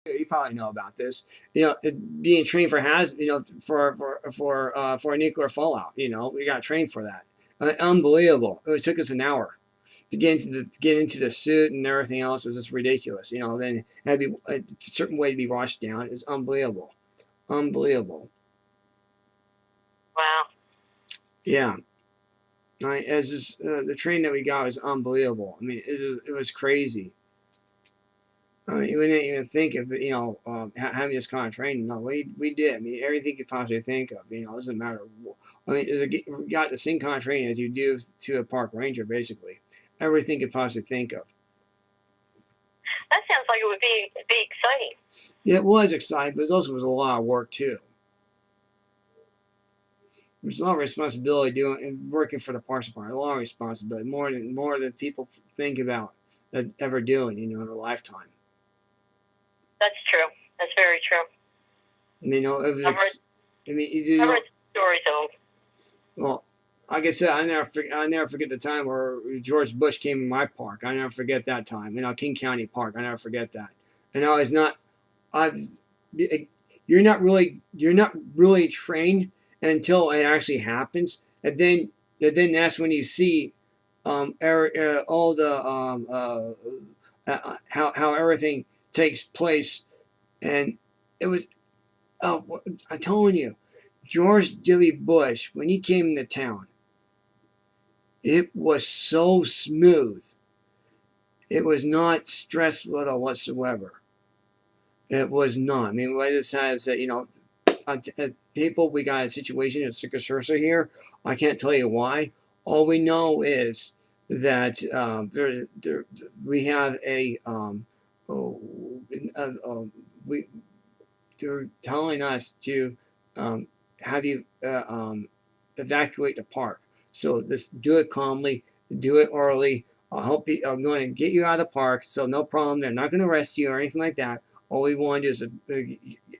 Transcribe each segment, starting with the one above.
You probably know about this. Being trained for for a nuclear fallout. We got trained for that. Unbelievable. It took us an hour to get into the suit and everything else. It was just ridiculous. Then it had to be a certain way to be washed down. It was unbelievable, unbelievable. Wow. Yeah. As this, the train that we got was unbelievable. I mean, it was crazy. I mean, we didn't even think of having this kind of training. No, we did. I mean, everything you could possibly think of. It doesn't matter. I mean, we got the same kind of training as you do to a park ranger, basically. Everything you could possibly think of. That sounds like it would be exciting. It was exciting, but it also was a lot of work too. There's a lot of responsibility doing and working for the parks department. A lot of responsibility, more than people think about ever doing, in a lifetime. That's true. That's very true. It was. I've read stories of them. Well, like I said, I never forget the time where George Bush came in my park. I never forget that time. King County Park. I never forget that. And I was not. I've. You're not really trained until it actually happens, and then that's when you see all the how everything takes place. And it was, oh, I'm telling you, George W. Bush, when he came into town, it was so smooth. It was not stressful at all whatsoever. It was not. I mean, what this has, people, we got a situation in Secret Service here. I can't tell you why. All we know is that we have they're telling us to have you evacuate the park. So just do it calmly, do it early. I'm going to get you out of the park, so no problem. They're not going to arrest you or anything like that. All we want to do is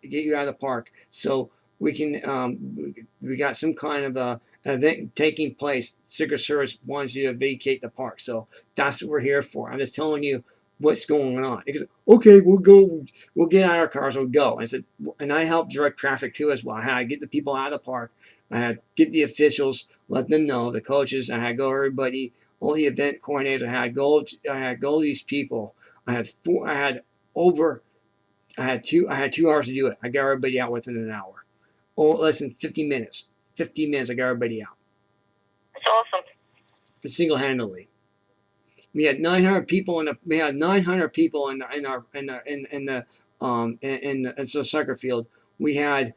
get you out of the park, so we can. We got some kind of a event taking place. Secret Service wants you to vacate the park, so that's what we're here for. I'm just telling you what's going on. He goes, okay, we'll go. We'll get out of our cars. We'll go. I said, and I helped direct traffic too as well. I had to get the people out of the park. I had to get the officials, let them know, the coaches. I had to go everybody, all the event coordinators. I had to go these people. I had 2 hours to do it. I got everybody out within an hour. Or less than 50 minutes. 50 minutes, I got everybody out. That's awesome. Single-handedly. We had 900 people in the soccer field. We had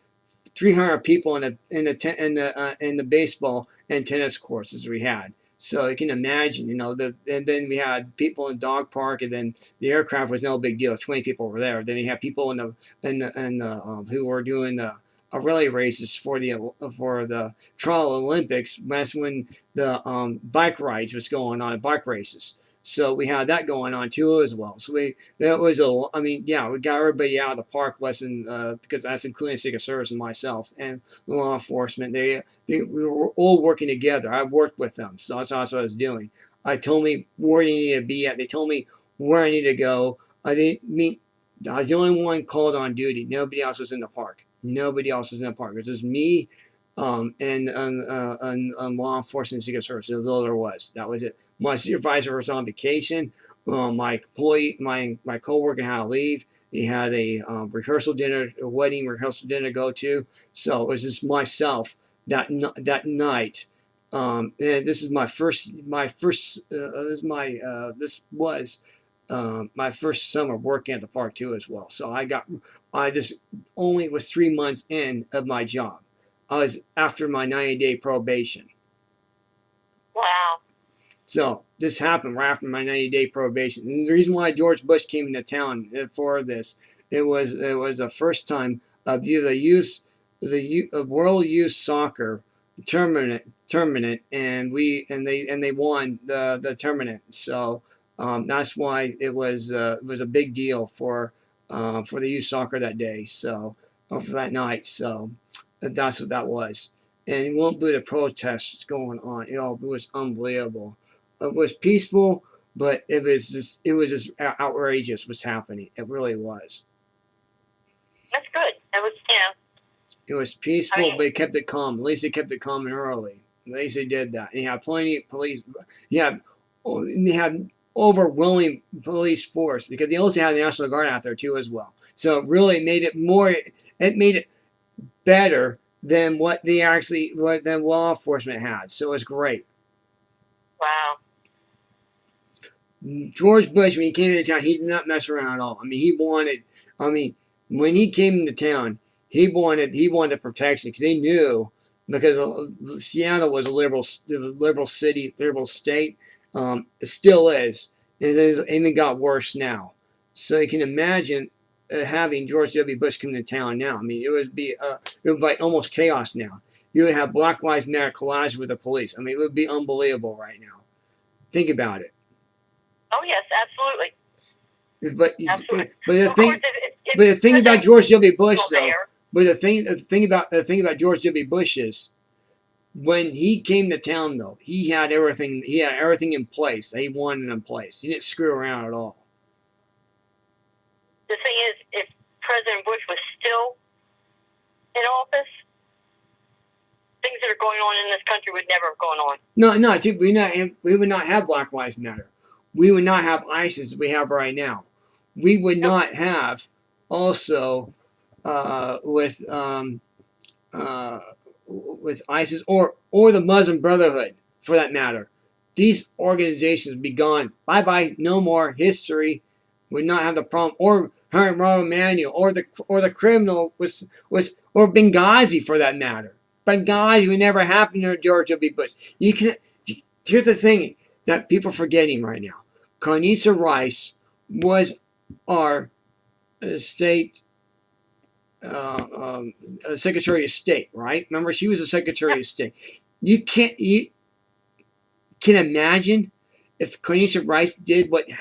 300 people in the baseball and tennis courses we had. So you can imagine, and then we had people in the dog park, and then the aircraft was no big deal. 20 people were there. Then you had people who were doing the relay races for the Trial Olympics. That's when the bike rides was going on, bike races. So we had that going on too as well. So we got everybody out of the park because that's including Secret Service and myself and law enforcement. We were all working together. I worked with them, so that's what I was doing. I told me where you need to be at. They told me where I need to go. I was the only one called on duty. Nobody else was in the park. Nobody else was in the park. It was just me and law enforcement and Secret Service. That's all there was. That was it. My supervisor was on vacation. My coworker had to leave. He had a wedding rehearsal dinner to go to. So it was just myself that night. And this is my first summer working at the park too as well. So I just only was 3 months in of my job. I was after my 90-day probation. Wow. So this happened right after my 90-day probation. And the reason why George Bush came into town for this, it was the first time of the World Youth Soccer tournament, and they won the tournament. So that's why it was a big deal for the youth soccer that day. So for that night. So that's what that was. And it won't be the protests going on. It was unbelievable. It was peaceful, but it was just outrageous what's happening. It really was. It was peaceful, I mean, but they kept it calm. At least they kept it calm and early. At least they did that. And you have plenty of police. They had overwhelming police force because they also had the National Guard out there too as well. So it really made it more. It made it better than what than law enforcement had. So it was great. wow. George Bush, when he came into town, he did not mess around at all. I mean, he wanted. I mean, when he came into town, he wanted protection because he knew because Seattle was a liberal city, liberal state. It still is, and it got worse now. So you can imagine having George W. Bush come to town now. I mean, it would be almost chaos now. You would have Black Lives Matter collage with the police. I mean, it would be unbelievable right now. Think about it. Oh yes, absolutely. Absolutely. But the thing about George W. Bush, though, the thing about George W. Bush is, when he came to town, though, he had everything. He had everything in place. He wanted in place. He didn't screw around at all. The thing is, if President Bush was still in office, things that are going on in this country would never have gone on. No, we would not have Black Lives Matter. We would not have ISIS we have right now. We would not have also with ISIS or the Muslim Brotherhood for that matter. These organizations would be gone. Bye bye. No more. History would not have the problem. Or Rahm Emanuel or the criminal was or Benghazi for that matter. Benghazi would never happen to George W. Bush. Here's the thing that people are forgetting right now. Condoleezza Rice was our state Secretary of State, right? Remember, she was the Secretary of State. You can imagine if Condoleezza Rice did what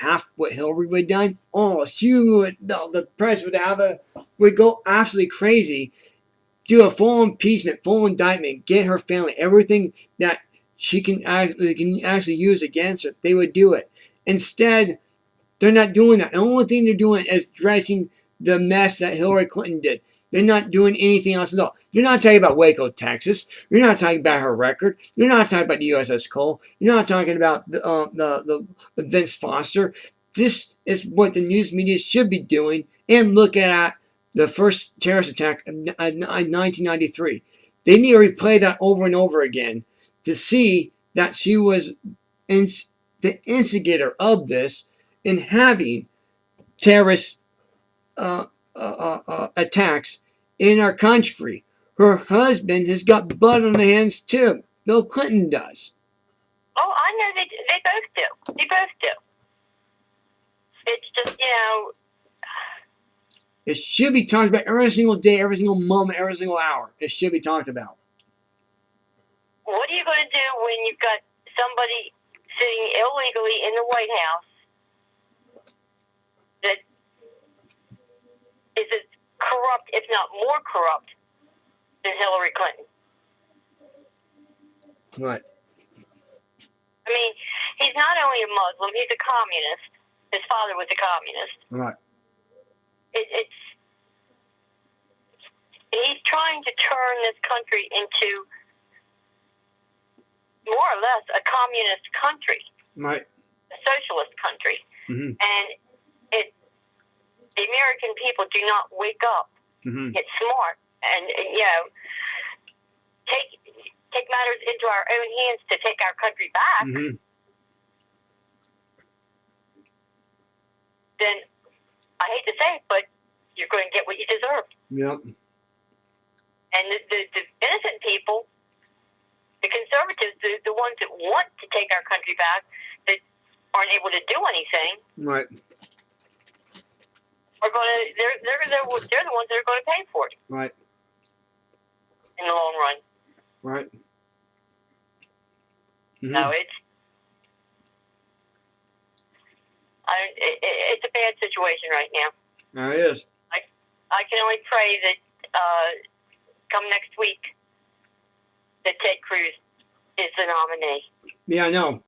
Hillary would have done. Oh, the press would go absolutely crazy. Do a full impeachment, full indictment, get her family everything that she can actually use against her. They would do it. Instead, they're not doing that. The only thing they're doing is dressing the mess that Hillary Clinton did. They're not doing anything else at all. You're not talking about Waco, Texas. You're not talking about her record. You're not talking about the USS Cole. You're not talking about the Vince Foster. This is what the news media should be doing and looking at the first terrorist attack in 1993. They need to replay that over and over again to see that she was the instigator of this in having terrorist attacks in our country. Her husband has got blood on the hands too. Bill Clinton does. Oh, I know they both do. They both do. It's just, it should be talked about every single day, every single moment, every single hour. It should be talked about. What are you going to do when you've got somebody sitting illegally in the White House that is as corrupt, if not more corrupt, than Hillary Clinton? Right. I mean, he's not only a Muslim, he's a communist. His father was a communist. Right. He's trying to turn this country into more or less a communist country. Right. A socialist country. Mm-hmm. And the American people do not wake up, get smart, and take matters into our own hands to take our country back. Mm-hmm. Then I hate to say it, but you're going to get what you deserve. Yep. And the innocent people, the conservatives, the ones that want to take our country back, that aren't able to do anything, right, are going to. They're the ones that are going to pay for it. Right. In the long run. Right. Mm-hmm. No, it's a bad situation right now. It is. I can only pray that come next week that Ted Cruz is the nominee. Yeah, I know.